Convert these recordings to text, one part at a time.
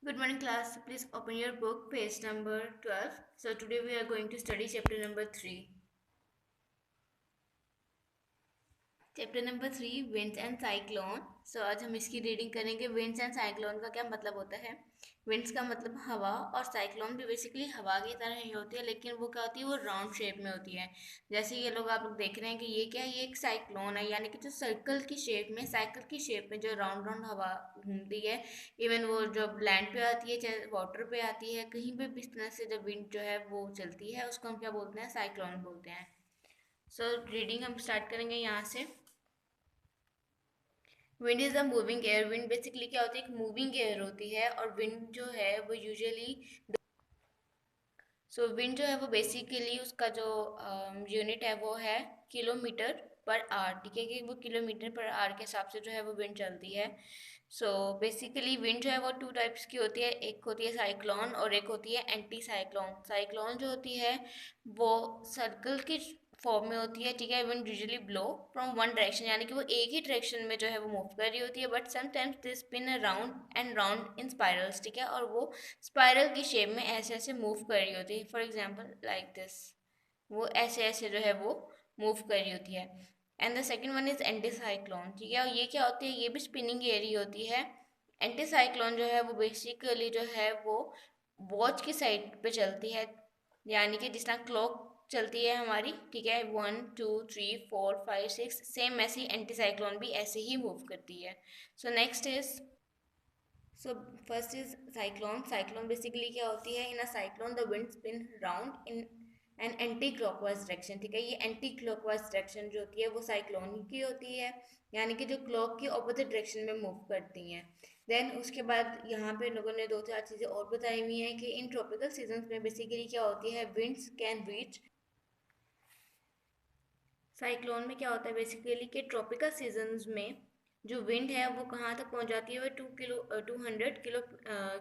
Good morning class. Please open your book, page number 12. So today we are going to study chapter number 3. Chapter number 3 winds and cyclone. So आज हम इसकी reading करेंगे। Winds and cyclone का क्या मतलब होता है। Winds का मतलब हवा, और साइक्लोन भी बेसिकली हवा की तरह ही होती है, लेकिन वो क्या होती है, वो राउंड शेप में होती है। जैसे ये लोग आप लोग देख रहे हैं कि ये क्या है, ये एक साइक्लोन है, यानी कि जो सर्कल की शेप में, साइकिल की शेप में जो राउंड राउंड हवा घूमती है। इवन वो जब लैंड पे आती है, चाहे वाटर पे आती है, कहीं पे भी इस तरह से जब विंड जो है वो चलती है, उसको हम क्या बोलते हैं, साइक्लोन बोलते हैं। सो रीडिंग हम स्टार्ट करेंगे यहाँ से। Wind is a moving air. Wind basically क्या होती है, एक मूविंग एयर होती है, और विंड जो है वो यूजुअली विंड जो है वो बेसिकली उसका जो यूनिट है वो है किलोमीटर पर आवर। ठीक है, कि वो किलोमीटर पर आवर के हिसाब से जो है वो विंड चलती है। बेसिकली विंड जो है वो टू टाइप्स की होती है, एक होती है साइक्लोन और एक होती है एंटी साइक्लोन। साइक्लोन जो होती है वो सर्कल की फॉर्म में होती है। ठीक है, wind usually blow from one direction, यानी कि वो एक ही डायरेक्शन में जो है वो मूव कर रही होती है, but sometimes they spin around and round in spirals. ठीक है, और वो स्पाइरल की शेप में ऐसे ऐसे मूव कर रही होती है। फॉर एग्जाम्पल लाइक दिस, वो ऐसे ऐसे जो है वो मूव कर रही होती है। And the second one is anti cyclone. ठीक है, और ये क्या होती है, ये भी स्पिनिंग एयर ही होती है। एंटी साइक्लोन जो है वो बेसिकली जो है वो वॉच की साइड पे चलती है, यानी कि जिस तरह क्लॉक चलती है हमारी। ठीक है, 1 2 3 4 5 6, सेम ऐसे ही एंटी साइक्लोन भी ऐसे ही मूव करती है। So next is, so first is cyclone. Cyclone basically क्या होती है, in a cyclone the wind spin round in an anti clockwise direction. ठीक है, ये एंटी क्लॉकवाइज डायरेक्शन जो होती है वो साइक्लोन की होती है, यानी कि जो क्लॉक की ऑपोजिट डायरेक्शन में मूव करती हैं। देन उसके बाद यहाँ पे लोगों ने दो चार चीज़ें और बताई हुई हैं कि इन ट्रॉपिकल सीजन्स में बेसिकली क्या होती है, विंड्स कैन रीच, साइक्लोन में क्या होता है बेसिकली कि ट्रॉपिकल सीजन्स में जो विंड है वो कहाँ तक पहुँच जाती है, वो 200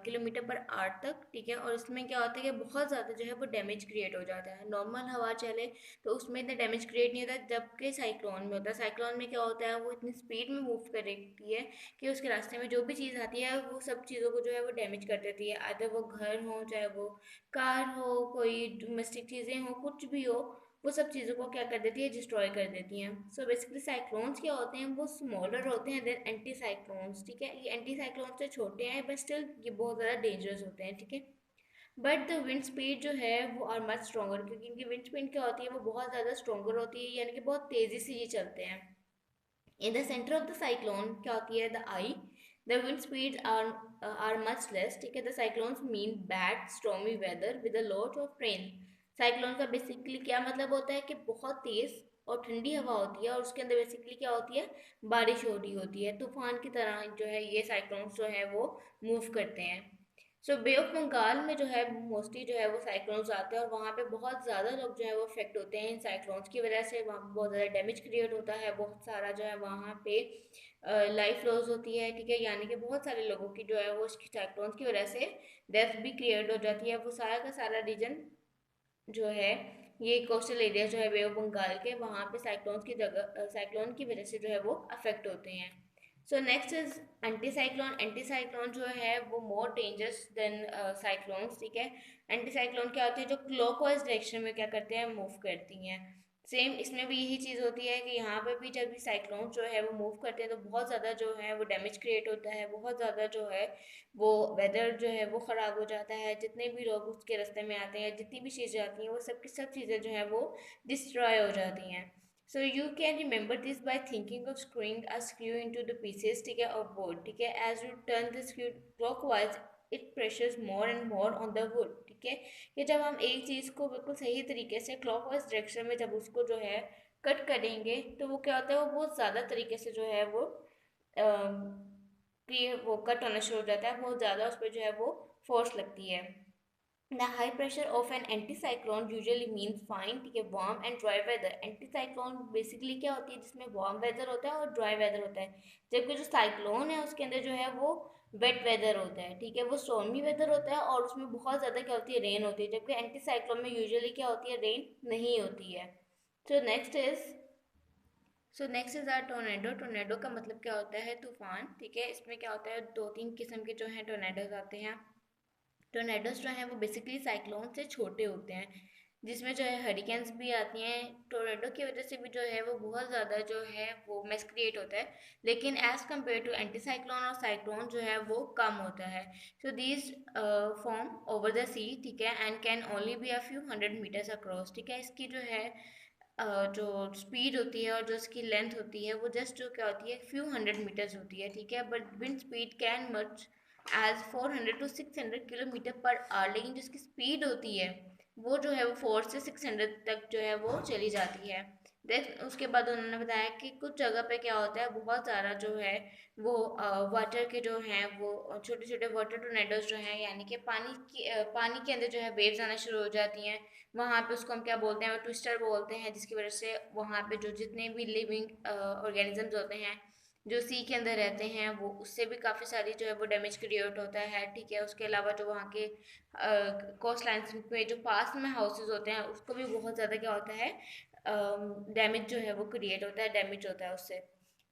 किलोमीटर पर आवर तक। ठीक है, और इसमें क्या होता है कि बहुत ज़्यादा जो है वो डैमेज क्रिएट हो जाता है। नॉर्मल हवा चले तो उसमें इतना डैमेज क्रिएट नहीं होता, जबकि साइक्लोन में होता है। साइक्लोन में क्या होता है, वो इतनी स्पीड में मूव करती है कि उसके रास्ते में जो भी चीज़ आती है वो सब चीज़ों को जो है वो डैमेज कर देती है। आधे वो घर हो, चाहे वो कार हो, कोई डोमेस्टिक चीज़ें हो, कुछ भी हो, वो सब चीज़ों को क्या कर देती है, डिस्ट्रॉय कर देती हैं। सो बेसिकली साइक्लोन्स क्या होते हैं, वो स्मॉलर होते हैं देन एंटी साइक्लोन्स। ठीक है, ये एंटी साइक्लोन से छोटे हैं, बट स्टिल ये बहुत ज़्यादा डेंजरस होते हैं। ठीक है, बट द विंड स्पीड जो है वो आर मच स्ट्रॉन्गर, क्योंकि इनकी विंड स्पीड क्या होती है, वो बहुत ज़्यादा स्ट्रॉन्गर होती है, यानी कि बहुत तेज़ी से ये चलते हैं। In the centre of the cyclone क्या होती है, the eye, the wind speeds are much less. ठीक है, the cyclones mean bad stormy weather with a lot of rain. Cyclone का बेसिकली क्या मतलब होता है कि बहुत तेज और ठंडी हवा होती है, और उसके अंदर बेसिकली क्या होती है, बारिश हो रही होती है, तूफान की तरह जो है ये साइक्लोन्स जो है वो मूव करते हैं। बे ऑफ बंगाल में जो है मोस्टली जो है वो साइक्लोन्स आते हैं, और वहाँ पे बहुत ज़्यादा लोग जो है वो अफेक्ट होते हैं इन साइक्लोन्स की वजह से। वहाँ पे बहुत ज़्यादा डैमेज क्रिएट होता है, बहुत सारा जो है वहाँ पे लाइफ लॉस होती है। ठीक है, यानी कि बहुत सारे लोगों की जो है वो साइक्लोन्स की वजह से डेथ भी क्रिएट हो जाती है। वो सारा का सारा रीजन जो है, ये कोस्टल एरिया जो है बे ऑफ बंगाल के, वहाँ पे साइक्लोन्स की जगह, साइक्लोन की वजह से जो है वो अफेक्ट होते हैं। सो next is anti cyclone. Anti cyclone जो है वो मोर डेंजरस देन साइक्लोन्स। ठीक है, एंटी साइक्लोन क्या होती है, जो क्लॉकवाइज डायरेक्शन में क्या करते हैं, मूव करती हैं। सेम इसमें भी यही चीज़ होती है कि यहाँ पे भी जब भी साइक्लोन जो है वो मूव करते हैं तो बहुत ज़्यादा जो है वो डैमेज क्रिएट होता है, बहुत ज़्यादा जो है वो वेदर जो है वो ख़राब हो जाता है। जितने भी लोग उसके रास्ते में आते हैं, जितनी भी चीज़ें आती हैं, वो सब की सब चीज़ें जो हैं वो डिस्ट्रॉय हो जाती हैं। So you can remember this by thinking of screwing a screw into the pieces. ठीक है, ऑफ वुड। ठीक है, as you turn the screw clockwise it pressures more and more on the wood. ठीक है, कि जब हम एक चीज़ को बिल्कुल सही तरीके से क्लॉकवाइज डायरेक्शन में जब उसको जो है कट करेंगे, तो वो क्या होता है, वो बहुत ज़्यादा तरीके से जो है वो कि वो कट होना शुरू हो जाता है, बहुत ज़्यादा उस पर जो है वो फोर्स लगती है। The high pressure of an anticyclone usually means fine. ठीक है, warm and dry weather. Anticyclone basically क्या होती है, जिसमें वार्म वेदर होता है और ड्राई वेदर होता है, जबकि जो साइक्लोन है उसके अंदर जो है वो वेट वेदर होता है। ठीक है, वो स्टॉर्मी वेदर होता है, और उसमें बहुत ज़्यादा क्या होती है, रेन होती है, जबकि एंटी साइक्लोन में यूजुअली क्या होती है, रेन नहीं होती है। So next is, are tornado. Tornado का मतलब क्या होता है, तूफान। ठीक है, इसमें क्या होता है, दो तीन किस्म के जो हैं टोर्नेडोज आते हैं। टोर्नेडोज जो हैं वो बेसिकली साइक्लोन से छोटे होते हैं, जिसमें जो है हरिकेन्स भी आती हैं। टोर्नेडो की वजह से भी जो है वो बहुत ज़्यादा जो है वो मेस क्रिएट होता है, लेकिन as compare to anti cyclone और साइक्लोन जो है वो कम होता है। So these form over the sea, ठीक है, and can only be a few 100 meters across, ठीक है। इसकी जो है जो स्पीड होती है और जो इसकी लेंथ होती है वो जस्ट जो क्या होती है फ्यू 100 मीटर्स होती है, ठीक है। But wind speed can much as 400 to 600 kilometre per hour, लेकिन जिसकी स्पीड होती है वो जो है वो 4 से 600 तक जो है वो चली जाती है। देन उसके बाद उन्होंने बताया कि कुछ जगह पे क्या होता है, बहुत सारा जो है वो वाटर के जो हैं वो छोटे छोटे वाटर टोर्नेडोज जो हैं, यानी कि पानी के अंदर जो है वेव्स आना शुरू हो जाती हैं। वहाँ पे उसको हम क्या बोलते हैं, वो ट्विस्टर बोलते हैं, जिसकी वजह से वहाँ पे जो जितने भी लिविंग ऑर्गेनिजम्स होते हैं जो सी के अंदर रहते हैं वो उससे भी काफ़ी सारी जो है वो डैमेज क्रिएट होता है, ठीक है। उसके अलावा जो वहाँ के कोस्ट लाइन्स पे जो पास में हाउसेज होते हैं उसको भी बहुत ज़्यादा क्या होता है, डैमेज जो है वो क्रिएट होता है, डैमेज होता है उससे।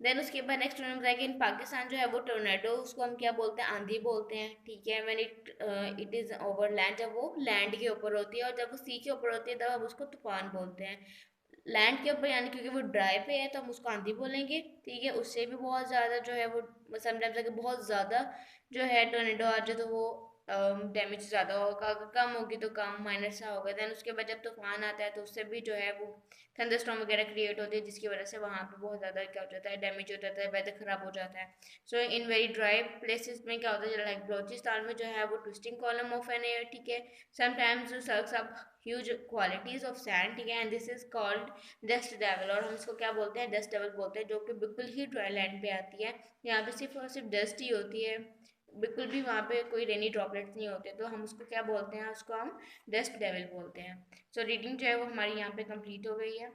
देन उसके बाद नेक्स्ट उन्होंने बताया कि इन पाकिस्तान जो है वो टोर्नेडो उसको हम क्या बोलते हैं, आंधी बोलते हैं, ठीक है। When it is over land, जब वो लैंड के ऊपर होती है, और जब वो सी के ऊपर होती है तब हम उसको तूफान बोलते हैं। लैंड के ऊपर यानी क्योंकि वो ड्राई पे है तो हम उसको आंधी बोलेंगे, ठीक है। उससे भी बहुत ज़्यादा जो है वो समटाइम्स अगर बहुत ज़्यादा जो है टोर्नेडो आ जाए तो वो डैमेज ज़्यादा होगा, अगर कम होगी तो कम माइनर सा होगा। देन उसके बाद जब तूफान आता है तो उससे भी जो है वो थंडरस्टॉर्म वगैरह क्रिएट होती है, जिसकी वजह से वहाँ पे बहुत ज़्यादा क्या हो जाता है, डैमेज हो जाता है, वेदर ख़राब हो जाता है। सो इन वेरी ड्राई प्लेसेस में क्या होता है, लाइक बलोचिस्तान में जो है वो twisting column of an air, ठीक है। Sometimes sucks up huge qualities of sand, ठीक है, and this is called dust devil, और हम इसको क्या बोलते हैं, डस्ट डेवल बोलते हैं, जो कि बिल्कुल ही ड्राई लैंड पे आती है। यहाँ पे सिर्फ और सिर्फ डस्ट ही होती है, बिल्कुल भी वहाँ पे कोई रेनी ड्रॉपलेट्स नहीं होते, तो हम उसको क्या बोलते हैं, उसको हम डस्ट डेवल बोलते हैं। सो रीडिंग जो है वो हमारी यहाँ पे कंप्लीट हो गई है।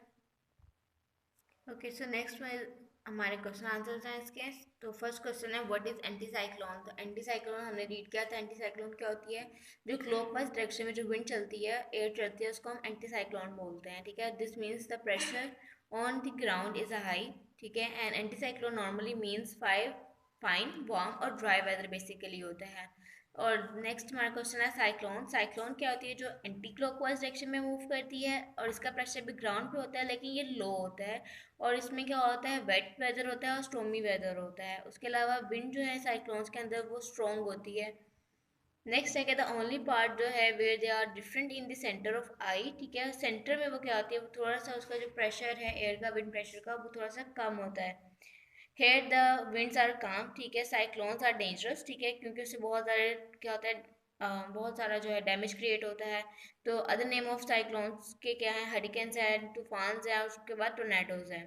ओके, सो नेक्स्ट में हमारे क्वेश्चन आंसर्स हैं इसके। तो फर्स्ट क्वेश्चन है व्हाट इज एंटी साइक्लोन। तो एंटी साइक्लोन हमने रीड किया था। एंटी साइक्लोन क्या होती है, जो क्लॉकवाइज डायरेक्शन में जो विंड चलती है, एयर चलती है, उसको हम एंटी साइक्लोन बोलते हैं, ठीक है। This means the pressure on the ground is high, ठीक है। And anti cyclone normally means fine warm और ड्राई वेदर बेसिकली होता है। और नेक्स्ट हमारा क्वेश्चन है साइक्लोन। साइक्लोन क्या होती है, जो एंटी क्लॉकवाइज डायरेक्शन में मूव करती है और इसका प्रेशर भी ग्राउंड पे होता है, लेकिन ये लो होता है। और इसमें क्या होता है, वेट वेदर होता है और स्टॉर्मी वेदर होता है। उसके अलावा विंड जो है साइक्लोन्स के अंदर वो स्ट्रॉन्ग होती है। नेक्स्ट है कि द ओनली पार्ट जो है where they are different in the centre of eye, ठीक है। सेंटर में वो क्या होती है, वो थोड़ा सा उसका जो प्रेशर है एयर का, विंड प्रेशर का, वो थोड़ा सा कम होता है। हेयर द विंड्स आर काम, ठीक है। साइक्लोन्स आर डेंजरस, ठीक है, क्योंकि उससे बहुत सारे क्या होता है, बहुत सारा जो है डैमेज क्रिएट होता है। तो अदर नेम ऑफ साइक्लोन्स के क्या है, हरिकेन्स है, तूफान है, और उसके बाद टोर्नेडोज है।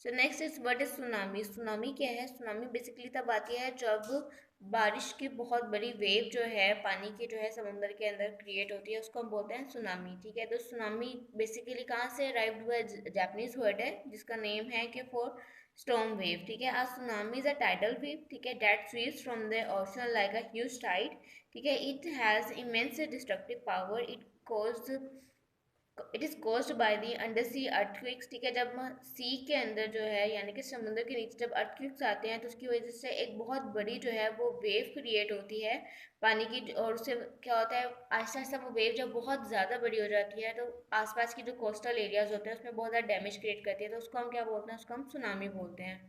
So next is what is tsunami. Tsunami क्या है, सुनामी बेसिकली तब आती है जब बारिश की बहुत बड़ी वेव जो है पानी की जो है समुंदर के अंदर क्रिएट होती है, उसको हम बोलते हैं सुनामी, ठीक है। तो सुनामी बेसिकली कहाँ से अराइव्ड हुआ है, जापानीज वर्ड है जिसका नेम है कि फॉर स्टॉर्म वेव, ठीक है। A tsunami is a tidal wave, ठीक है, that sweeps from the ocean like a huge tide, ठीक है। It has immense destructive power, it is caused by the under sea earthquakes, ठीक है। जब सी के अंदर जो है यानी कि समुद्र के नीचे जब अर्थक्वेक्स आते हैं तो उसकी वजह से एक बहुत बड़ी जो है वो वेव क्रिएट होती है पानी की, और उससे क्या होता है, आहिस्ता आहिस्ता वो वेव जब बहुत ज़्यादा बड़ी हो जाती है तो आसपास की जो कोस्टल एरियाज होते हैं उसमें बहुत ज़्यादा डैमेज क्रिएट करती है, तो उसको हम क्या बोलते हैं, उसको हम सुनामी बोलते हैं।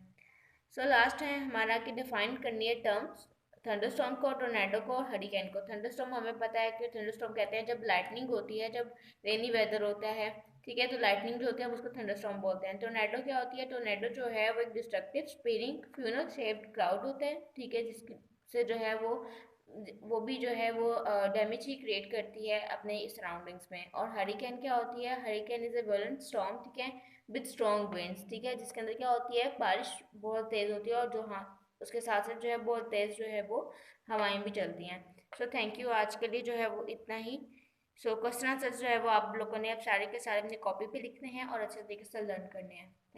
सो लास्ट है हमारा कि डिफाइन करनी है टर्म्स, थंडरस्टॉर्म को, टोर्नेडो को और हरिकेन को। थंडरस्टॉर्म हमें पता है कि थंडरस्टॉर्म कहते हैं जब लाइटनिंग होती है, जब रेनी वेदर होता है, ठीक है, तो लाइटनिंग जो होती है हम उसको थंडरस्टॉर्म बोलते हैं। टोर्नेडो क्या होती है, टोर्नेडो जो है वो एक destructive spinning funnel shaped cloud होता है, ठीक है, जिससे जो है वो भी जो है वो डैमेज ही क्रिएट करती है अपने सराउंडिंग्स में। और हरिकेन क्या होती है, hurricane is a violent storm, ठीक है, विद स्ट्रॉन्ग विंड्स, ठीक है, जिसके अंदर क्या होती है, बारिश बहुत तेज़ होती है और जो हाँ उसके साथ साथ जो है बहुत तेज़ जो है वो हवाएं भी चलती हैं। सो थैंक यू, आज के लिए जो है वो इतना ही। सो क्वेश्चन आंसर जो है वो आप लोगों ने अब सारे के सारे अपनी कॉपी पे लिखने हैं और अच्छे तरीके से लर्न करने हैं।